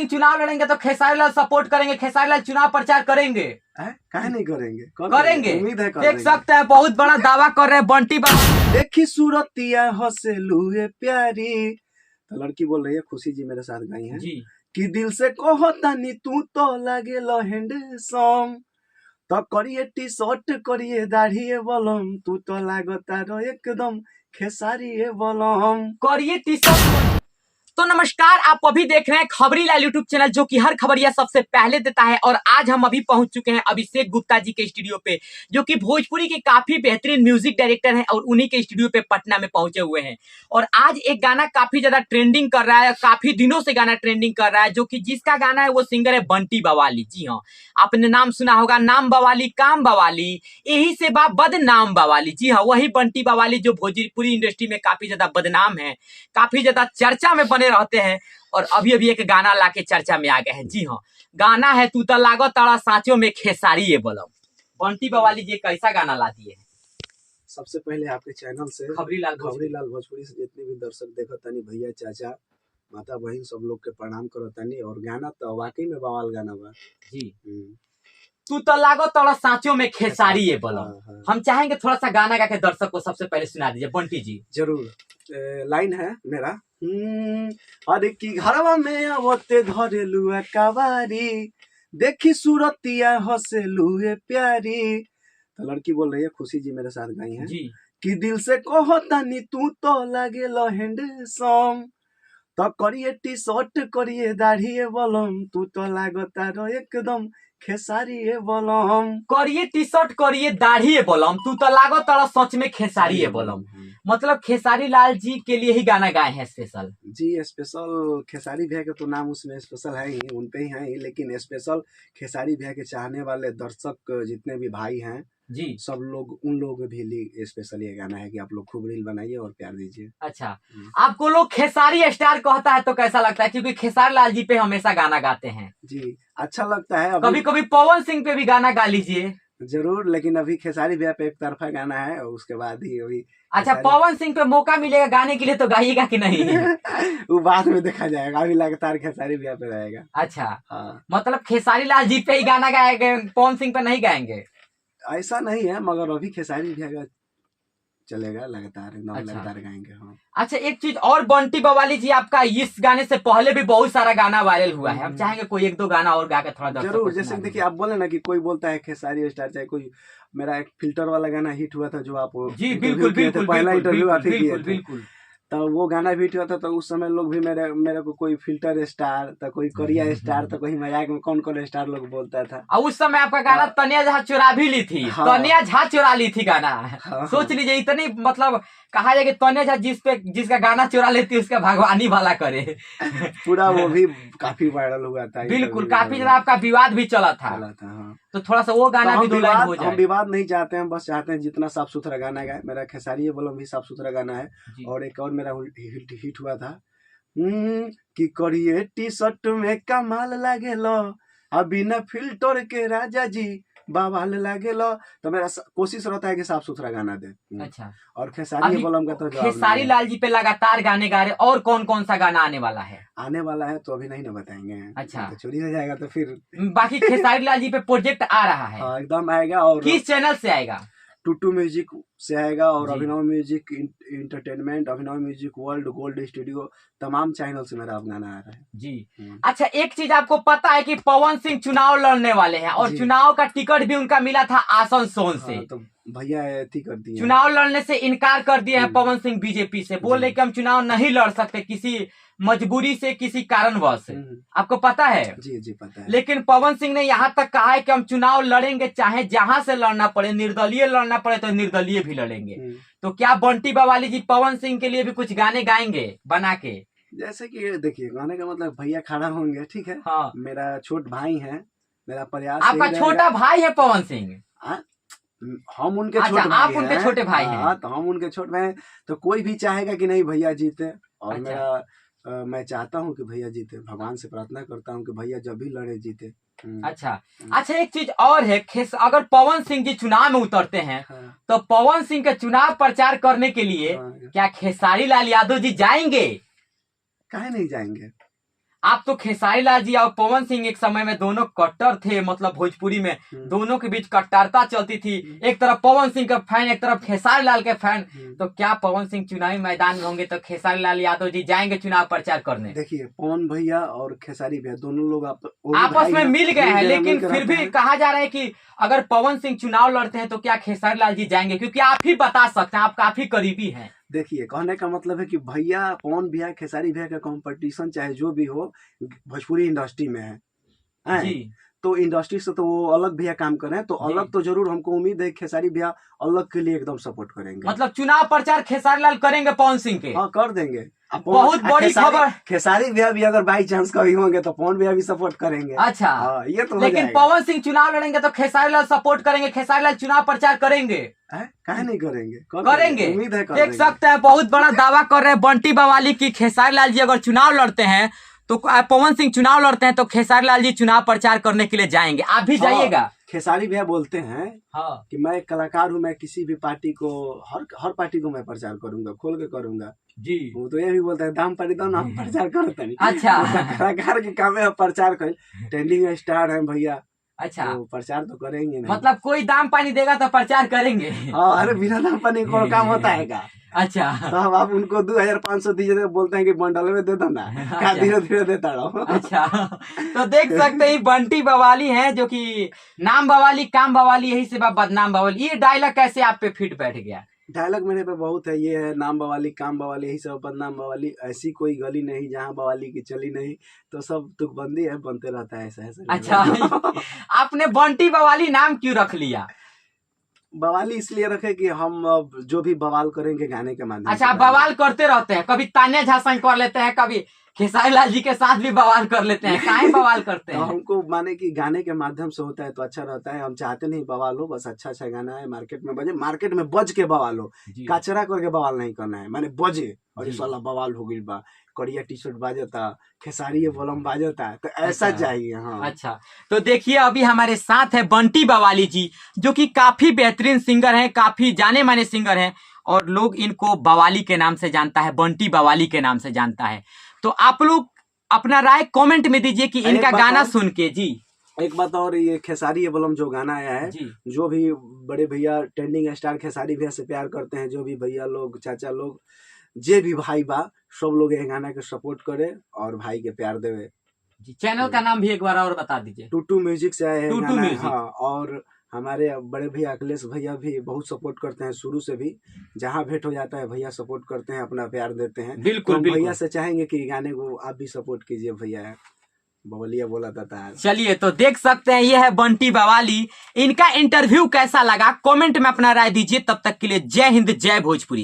सिंह चुनाव लड़ेंगे तो खेसारी लाल सपोर्ट करेंगे, खेसारी लाल चुनाव प्रचार करेंगे? काहे नहीं करेंगे? करेंगे। उम्मीद है देख सकते हैं बहुत बड़ा दावा कर रहे हैं बंटी बाबा। देखी सूरतिया हंसे लुए प्यारी, तो लड़की बोल रही है, खुशी जी मेरे साथ गई हैं जी कि दिल से कहता नी तू तो लागे हैंडसम, तो करिए टी शर्ट करिए दाढ़ी बलम, तू तो लागता रो एकदम खेसारी बलम। करिए टी शर्ट। तो नमस्कार, आप अभी देख रहे हैं खबरी लाल यूट्यूब चैनल, जो कि हर खबरिया सबसे पहले देता है। और आज हम अभी पहुंच चुके हैं अभिषेक गुप्ता जी के स्टूडियो पे, जो कि भोजपुरी के काफी बेहतरीन म्यूजिक डायरेक्टर हैं, और उन्हीं के स्टूडियो पे पटना में पहुंचे हुए हैं। और आज एक गाना काफी ज्यादा ट्रेंडिंग कर रहा है, काफी दिनों से गाना ट्रेंडिंग कर रहा है, जो कि जिसका गाना है वो सिंगर है बंटी बवाली। जी हाँ, आपने नाम सुना होगा, नाम बवाली काम बवाली, यही से बदनाम बवाली। जी हाँ, वही बंटी बवाली जो भोजपुरी इंडस्ट्री में काफी ज्यादा बदनाम है, काफी ज्यादा चर्चा में बने रहते हैं। और अभी अभी एक गाना लाके चर्चा में आ गए हैं। जी हाँ, गाना है तू तो लागो तारा सांचो में खेसारी ये बोलो। बंटी बवाली जी कैसा गाना ला दिए हैं। सबसे पहले आपके चैनल से खबरी लाल भोजपुरी से जितने भी दर्शक देखो तनी, भैया चाचा माता बहन सब लोग के प्रणाम करो तनी। और गाना तो वाकई में बवाल गाना बा जी। तू तो लागो तारा सांचो में खेसारी ये बोलो। हम चाहेंगे थोड़ा सा गाना गा के दर्शक को सबसे पहले सुना दीजिए बंटी जी। जरूर। लाइन है मेरा, अरे की घरवा में आवते धरेलुआ कवारी, देखी सूरतिया हंसे लुए प्यारी, तो लड़की बोल रही है, खुशी जी मेरे साथ गई हैं जी कि दिल से कहता नी तू तो लागे हैंडसम, तो करिए टी शर्ट करिए दाढ़ी बलम, तू तो लागता रो एकदम खेसारी बलम। करिए टी शर्ट करिए दाढ़ी बोलम, तू तो लागो तारा सच में खेसारी बोलम। मतलब खेसारी लाल जी के लिए ही गाना गाए हैं स्पेशल। जी स्पेशल खेसारी भैया का तो नाम उसमें स्पेशल है ही, उनपे ही है ही, लेकिन स्पेशल खेसारी भैया के चाहने वाले दर्शक जितने भी भाई हैं जी, सब लोग, उन लोगों के लिए स्पेशल ये गाना है कि आप लोग खूब रील बनाइए और प्यार दीजिए। अच्छा, आपको लोग खेसारी स्टार कहता है तो कैसा लगता है? क्योंकि खेसारी लाल जी पे हमेशा गाना गाते हैं। जी अच्छा लगता है। कभी कभी पवन सिंह पे भी गाना गा लीजिए। जरूर, लेकिन अभी खेसारी भैया पे एक तरफा गाना है, और उसके बाद ही अभी। अच्छा, पवन सिंह पे मौका मिलेगा गाने के लिए तो गाइएगा कि नहीं? वो बाद में देखा जाएगा, अभी लगातार खेसारी भैया पे रहेगा। अच्छा हाँ, मतलब खेसारी लाल जी पे ही गाना गाएंगे, पवन सिंह पे नहीं गाएंगे? ऐसा नहीं है, मगर अभी खेसारी भैया का चलेगा लगातार, एकदम अच्छा। लगातार गाएंगे। हाँ। अच्छा, एक चीज और, बंटी बवाली जी आपका इस गाने से पहले भी बहुत सारा गाना वायरल हुआ है, हम चाहेंगे कोई एक दो गाना और गा के थोड़ा जरूर। जैसे देखिए, आप बोले ना कि कोई बोलता है खेसारी स्टार, चाहे कोई, मेरा एक फिल्टर वाला गाना हिट हुआ था जो आप जी बिल्कुल बिल्कुल, पहला इंटरव्यू आप ही किए बिल्कुल थे, बिल्कुल। तो वो गाना भी हिट हुआ था। तो उस समय लोग भी मेरे को कोई फिल्टर स्टार, तो कोई कोरिया स्टार, तो कोई मजाक में कौन कौन स्टार लोग बोलता था। और उस समय आपका गाना तनिया झा चुरा भी ली थी। हाँ। तनिया झा चुरा ली थी गाना। हाँ। सोच लीजिए, इतनी मतलब कहा जाए कि तनिया झा जिसका गाना चुरा लेती है उसका भगवानी भला करे। पूरा वो भी काफी वायरल हुआ था। बिल्कुल, काफी ज्यादा आपका विवाद भी चला था। हाँ। तो थोड़ा सा वो गाना भी दो लाइन हो जाए। हम विवाद नहीं चाहते हैं, बस चाहते हैं जितना साफ सुथरा गाना गाए। मेरा खेसारी बोलम भी साफ सुथरा गाना है। और एक और मेरा हिट हुआ था, कि करिए टी शर्ट में कमाल लागे लो, अभी न फिल्टर के राजा जी बवाल लागे लो। तो मेरा कोशिश रहता है कि साफ सुथरा गाना दे। अच्छा, और खेसारी बोलम का तो खेसारी लाल जी पे लगातार गाने गा रहे, और कौन कौन सा गाना आने वाला है? आने वाला है तो अभी नहीं ना बताएंगे। अच्छा, तो चोरी हो जाएगा तो फिर। बाकी खेसारी लाल जी पे प्रोजेक्ट आ रहा है। हाँ, एकदम आएगा। और किस चैनल से आएगा? टूटू म्यूजिक से आएगा, और अभिनव म्यूजिक इंटरटेनमेंट, अभिनव म्यूजिक वर्ल्ड, गोल्ड स्टूडियो, तमाम चैनल से मेरा गाना आ रहा है। जी। अच्छा, एक चीज आपको पता है कि पवन सिंह चुनाव लड़ने वाले हैं, और चुनाव का टिकट भी उनका मिला था आसनसोल से। तो भैया ऐसी कर दिए, चुनाव लड़ने से इनकार कर दिया है पवन सिंह बीजेपी से, बोल रहे कि हम चुनाव नहीं लड़ सकते किसी मजबूरी से, किसी कारणवश। आपको पता है? जी जी पता है। लेकिन पवन सिंह ने यहाँ तक कहा है कि हम चुनाव लड़ेंगे, चाहे जहां से लड़ना पड़े, निर्दलीय लड़ना पड़े तो निर्दलीय भी लड़ेंगे। तो क्या बंटी बवाली जी पवन सिंह के लिए भी कुछ गाने गाएंगे बना के? जैसे कि देखिए, गाने का मतलब भैया खड़ा होंगे, ठीक है। हाँ। मेरा छोट भाई है, मेरा प्रयास। आपका छोटा भाई है पवन सिंह? हम उनके छोटे भाई आप उनके छोटे भाई हैं। तो हम उनके छोटे भाई। तो कोई भी चाहेगा कि नहीं भैया जीते, और मेरा मैं चाहता हूँ कि भैया जीते, भगवान से प्रार्थना करता हूँ कि भैया जब भी लड़े जीते। अच्छा, एक चीज और है, अगर पवन सिंह जी चुनाव में उतरते हैं, तो पवन सिंह के चुनाव प्रचार करने के लिए क्या खेसारी लाल यादव जी जाएंगे? काहे नहीं जाएंगे? आप तो खेसारी लाल जी और पवन सिंह एक समय में दोनों कट्टर थे, मतलब भोजपुरी में दोनों के बीच कट्टरता चलती थी। एक तरफ पवन सिंह का फैन, एक तरफ खेसारी लाल के फैन। तो क्या पवन सिंह चुनावी मैदान में होंगे तो खेसारी लाल यादव जी जाएंगे चुनाव प्रचार करने? देखिए, पवन भैया और खेसारी भैया दोनों लोग आपस में मिल गए हैं, लेकिन फिर भी कहा जा रहा है कि अगर पवन सिंह चुनाव लड़ते हैं तो क्या खेसारी लाल जी जाएंगे? क्योंकि आप ही बता सकते हैं, आप काफी करीबी हैं। देखिए, कहने का मतलब है कि भैया पवन भैया खेसारी भैया का कंपटीशन चाहे जो भी हो भोजपुरी इंडस्ट्री में है जी। तो इंडस्ट्री से तो वो अलग भैया काम कर रहे हैं, तो अलग तो जरूर हमको उम्मीद है खेसारी भैया अलग के लिए एकदम सपोर्ट करेंगे। मतलब चुनाव प्रचार खेसारी लाल करेंगे पवन सिंह के? हाँ, कर देंगे। बहुत बड़ी खबर। खेसारी भैया भी अगर बाई चांस कभी होंगे तो पवन भैया भी सपोर्ट करेंगे। अच्छा, ये तो लेकिन पवन सिंह चुनाव लड़ेंगे तो खेसारी लाल सपोर्ट करेंगे, खेसारी लाल चुनाव प्रचार करेंगे? काहे नहीं करेंगे? करेंगे, उम्मीद है। देख सकते हैं बहुत बड़ा दावा कर रहे हैं बंटी बवाली की खेसारी लाल जी अगर चुनाव लड़ते हैं तो पवन सिंह चुनाव लड़ते हैं तो खेसारी लाल जी चुनाव प्रचार करने के लिए जाएंगे। आप भी जाइएगा? खेसारी भैया बोलते हैं कि मैं एक कलाकार हूँ, मैं किसी भी पार्टी को हर पार्टी को मैं प्रचार करूंगा, खोल के करूंगा जी। वो तो ये भी बोलता है दाम पारी दो ना, हम प्रचार करते नहीं। अच्छा, कलाकार के काम है प्रचार कर, ट्रेंडिंग स्टार है भैया। अच्छा, तो प्रचार तो करेंगे नहीं। मतलब कोई दाम पानी देगा तो प्रचार करेंगे? अरे बिना दाम पानी को काम होता है क्या? अच्छा, तो हम आप उनको 2500 दीजिए, बोलते हैं कि बंडल में दे दो ना। क्या धीरे धीरे देता रहो। अच्छा, तो देख सकते हैं बंटी बवाली हैं जो कि नाम बवाली काम बवाली, यही से बदनाम बवाली। ये डायलॉग कैसे आप पे फिट बैठ गया? डायलॉग मेरे पे बहुत है, ये है नाम बवाली काम बवाली, यही सब बदनाम बवाली। ऐसी कोई गली नहीं जहाँ बवाली की चली नहीं, तो सब तुकबंदी है, बनते रहता है ऐसा ऐसा। अच्छा, आपने बंटी बवाली नाम क्यों रख लिया? बवाली इसलिए रखे कि हम जो भी बवाल करेंगे गाने के माध्यम से। अच्छा, बवाल करते रहते हैं, कभी तान्या झांसा कर लेते हैं, कभी खेसारी लाल जी के साथ भी बवाल कर लेते हैं, काहे बवाल करते हैं? तो हमको माने कि गाने के माध्यम से होता है तो अच्छा रहता है। हम चाहते नहीं बवाल हो, बस अच्छा अच्छा गाना है, मार्केट में बजे, मार्केट में बज के बवाल हो, कचरा करके बवाल नहीं करना है, माने बजे। और इस वाला बवाल हो गई बा, करिया टी शर्ट बाजता, खेसारी वॉलम बाजता, तो ऐसा चाहिए। हाँ, अच्छा, तो देखिए अभी हमारे साथ है बंटी बवाली जी जो कि काफी बेहतरीन सिंगर हैं, काफी जाने माने सिंगर हैं और लोग इनको बवाली के नाम से जानता है, बंटी बवाली के नाम से जानता है। तो आप लोग अपना राय कमेंट में दीजिए कि इनका गाना सुन के। जी, एक बात और, ये खेसारी एल्बम जो गाना आया है, जो भी बड़े भैया ट्रेंडिंग स्टार खेसारी भैया से प्यार करते हैं, जो भी भैया लोग चाचा लोग जे भी भाई बा, सब लोग ये गाना के सपोर्ट करे और भाई के प्यार देवे। जी, चैनल का नाम भी एक बार और बता दीजिए। टूटू म्यूजिक से आया है टूटू म्यूजिक। हाँ, और हमारे बड़े भैया अखिलेश भैया भी बहुत सपोर्ट करते हैं शुरू से भी, जहाँ भेंट हो जाता है भैया सपोर्ट करते हैं, अपना प्यार देते हैं। बिल्कुल, तो बिल्कुल। भैया से चाहेंगे कि गाने को आप भी सपोर्ट कीजिए भैया, बवलिया बोला था। चलिए, तो देख सकते हैं ये है बंटी बवाली। इनका इंटरव्यू कैसा लगा कमेंट में अपना राय दीजिए। तब तक के लिए जय हिंद, जय भोजपुरी।